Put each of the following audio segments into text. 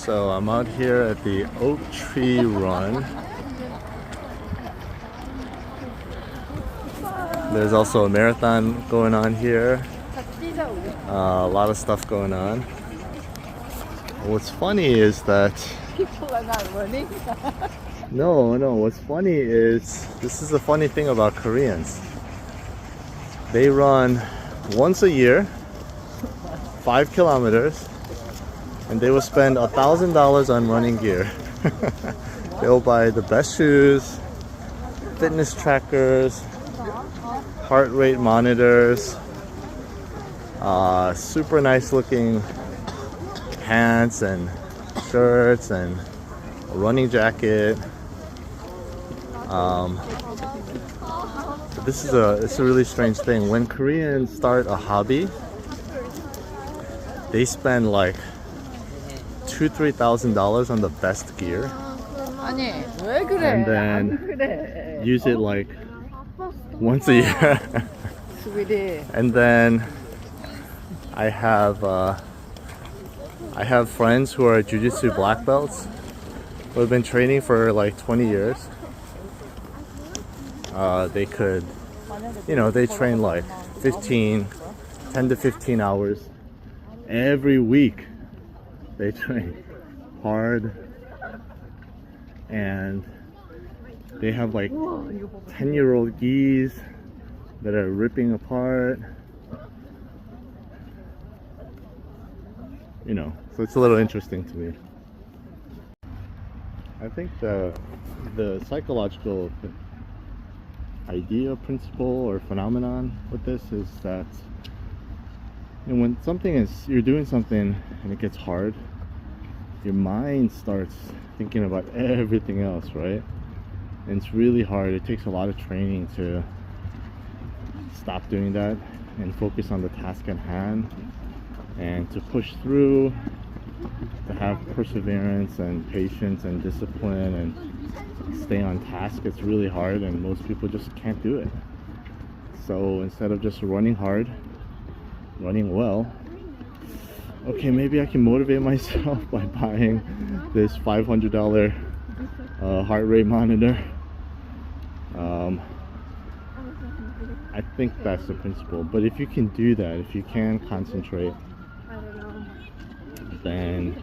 So I'm out here at the Oak Tree Run. There's also a marathon going on here. A lot of stuff going on. What's funny is that People are not running. no, what's funny is this is the funny thing about Koreans. They run once a year, 5 kilometers, and they will spend $1,000 on running gear. They'll buy the best shoes, fitness trackers, heart rate monitors, super nice looking pants and shirts and a running jacket. It's a really strange thing. When Koreans start a hobby, they spend like $2,000-3,000 on the best gear, 아니, 왜 그래? and 안 then 그래. use it like once a year. Sweetie. And then I have friends who are jiu-jitsu black belts who have been training for like 20 years. They could, they train like 10 to 15 hours every week. They train hard, and they have like 10-year-old gis that are ripping apart. So it's a little interesting to me. I think the psychological idea, principle, or phenomenon with this is that when you're doing something and it gets hard, your mind starts thinking about everything else, right? And it's really hard. It takes a lot of training to stop doing that and focus on the task at hand, and to push through, to have perseverance and patience and discipline and stay on task. It's really hard, and most people just can't do it. So instead of just running hard, running well, okay, maybe I can motivate myself by buying this $500 heart rate monitor. I think that's the principle. But if you can do that, if you can concentrate, then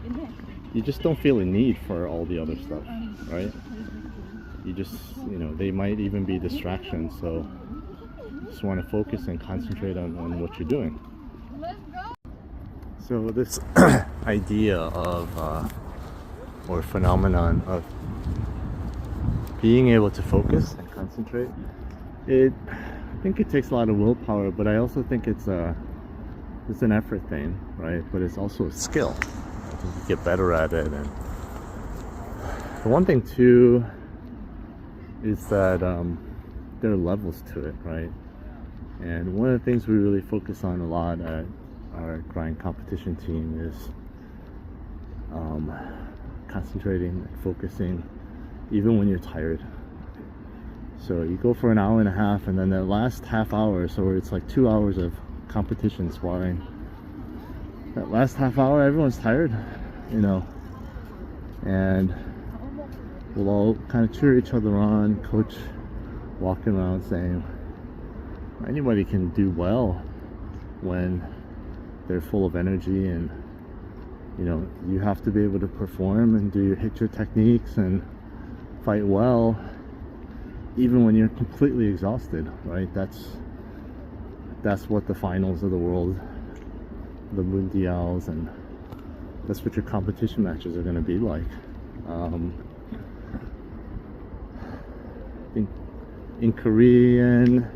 you just don't feel a need for all the other stuff, right? You just, they might even be distractions, so you just want to focus and concentrate on what you're doing. So this idea of, or phenomenon of being able to focus and concentrate, I think it takes a lot of willpower, but I also think it's an effort thing, right? But it's also a skill. I think you get better at it. And the one thing too is that there are levels to it, right? And one of the things we really focus on a lot at our grind competition team is concentrating, focusing, even when you're tired. So you go for an hour and a half, and then the last half hour, so it's like 2 hours of competition sparring. That last half hour, everyone's tired, and we'll all kind of cheer each other on. Coach walking around saying anybody can do well when they're full of energy, and you have to be able to perform and hit your techniques and fight well even when you're completely exhausted, right? That's what the finals of the world, the mundials, and that's what your competition matches are going to be like. I think in Korean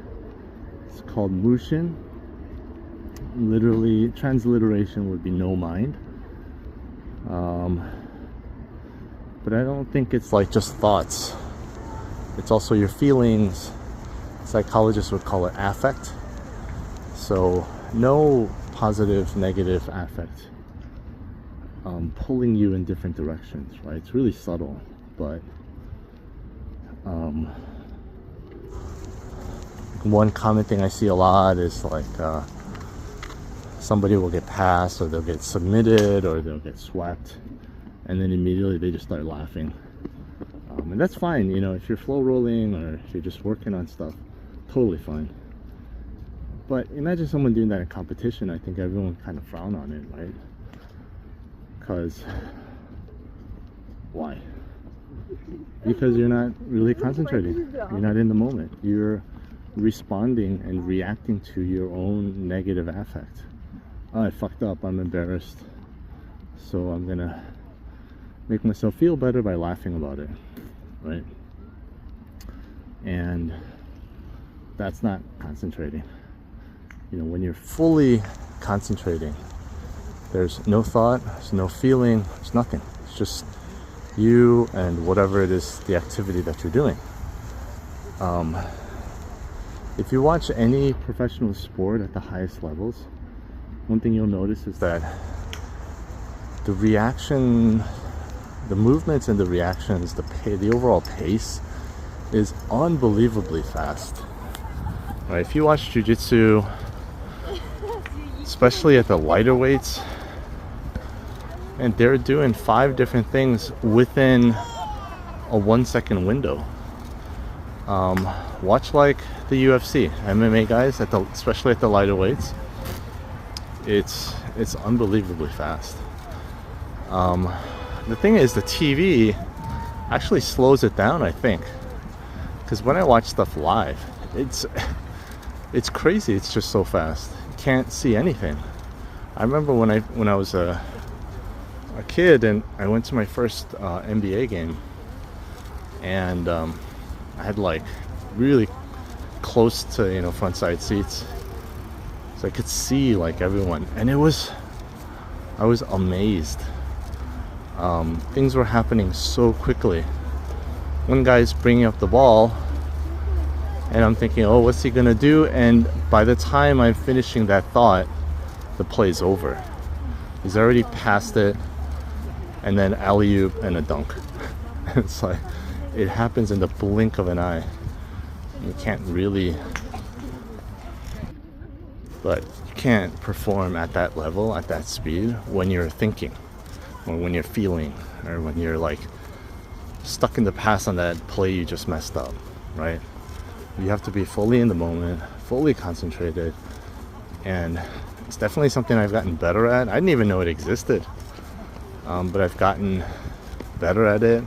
it's called mushin. Literally, transliteration would be no mind. But I don't think it's like just thoughts. It's also your feelings. Psychologists would call it affect. So no positive, negative affect pulling you in different directions, right? It's really subtle, but one common thing I see a lot is like somebody will get passed, or they'll get submitted, or they'll get swept, and then immediately they just start laughing. And that's fine, you know, if you're flow rolling or if you're just working on stuff, totally fine. But imagine someone doing that in competition. I think everyone kind of frown on it, right? Because why? Because you're not really concentrating. You're not in the moment. You're responding and reacting to your own negative affect. Oh, I fucked up. I'm embarrassed. So I'm gonna make myself feel better by laughing about it, right? And that's not concentrating. You know, when you're fully concentrating, there's no thought, there's no feeling, there's nothing. It's just you and whatever it is, the activity that you're doing. If you watch any professional sport at the highest levels, one thing you'll notice is that the reaction, the movements and the reactions, the overall pace is unbelievably fast. Right? If you watch jiu-jitsu, especially at the lighter weights, and they're doing 5 different things within a 1-second window. Watch like the UFC, MMA guys, especially at the lighter weights. It's unbelievably fast. The thing is, the TV actually slows it down, I think, because when I watch stuff live, it's crazy. It's just so fast. Can't see anything. I remember when I was a kid and I went to my first NBA game, and I had like really close to, you know, front side seats, so I could see like everyone, and I was amazed. Things were happening so quickly. One guy's bringing up the ball, and I'm thinking, oh, what's he gonna do? And by the time I'm finishing that thought, the play's over. He's already passed it, and then alley-oop and a dunk. It's like, it happens in the blink of an eye. You can't really, but you can't perform at that level, at that speed, when you're thinking, or when you're feeling, or when you're like stuck in the past on that play you just messed up, right? You have to be fully in the moment, fully concentrated, and it's definitely something I've gotten better at. I didn't even know it existed, but I've gotten better at it.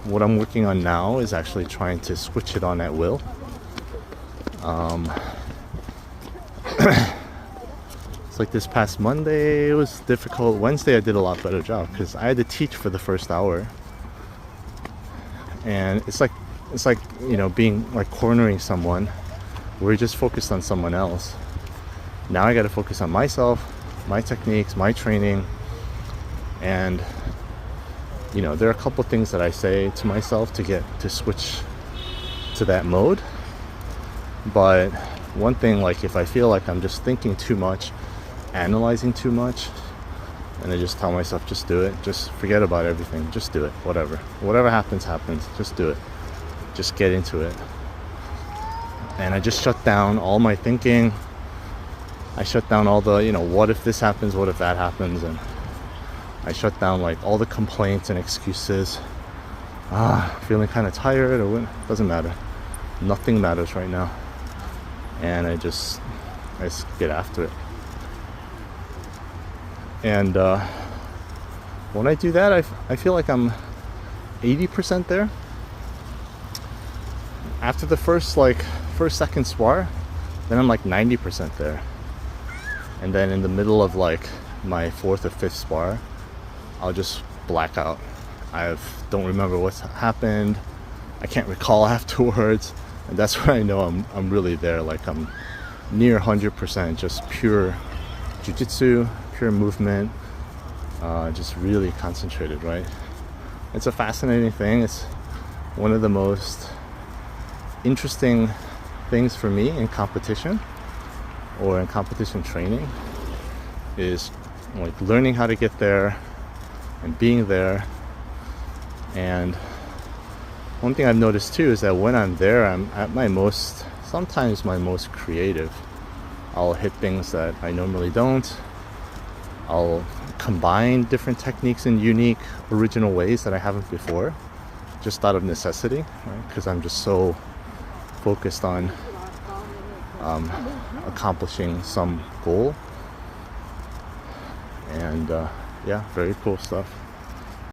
What I'm working on now is actually trying to switch it on at will. It's like this past Monday, it was difficult. Wednesday, I did a lot better job because I had to teach for the first hour, and it's like, you know, being like cornering someone where you're just focused on someone else. Now I got to focus on myself, my techniques, my training, and you know, there are a couple things that I say to myself to get to switch to that mode. But one thing, like if I feel like I'm just thinking too much, analyzing too much, and I just tell myself, just do it, just forget about everything, just do it, whatever happens, just do it, just get into it. And I just shut down all my thinking. I shut down all the, you know, what if this happens, what if that happens, and I shut down like all the complaints and excuses. Feeling kind of tired, or what, doesn't matter. Nothing matters right now. And I just get after it. And when I do that, I feel like I'm 80% there. After the first second spar, then I'm like 90% there. And then in the middle of like my 4th or 5th spar, I'll just black out. I don't remember what's happened. I can't recall afterwards, and that's where I know I'm really there. Like I'm near 100%, just pure jiu-jitsu, pure movement, just really concentrated. Right? It's a fascinating thing. It's one of the most interesting things for me in competition or in competition training, is like learning how to get there and being there. And one thing I've noticed too is that when I'm there, I'm at my most, sometimes my most creative. I'll hit things that I normally don't. I'll combine different techniques in unique, original ways that I haven't before, just out of necessity, right? Because I'm just so focused on accomplishing some goal. And yeah, very cool stuff.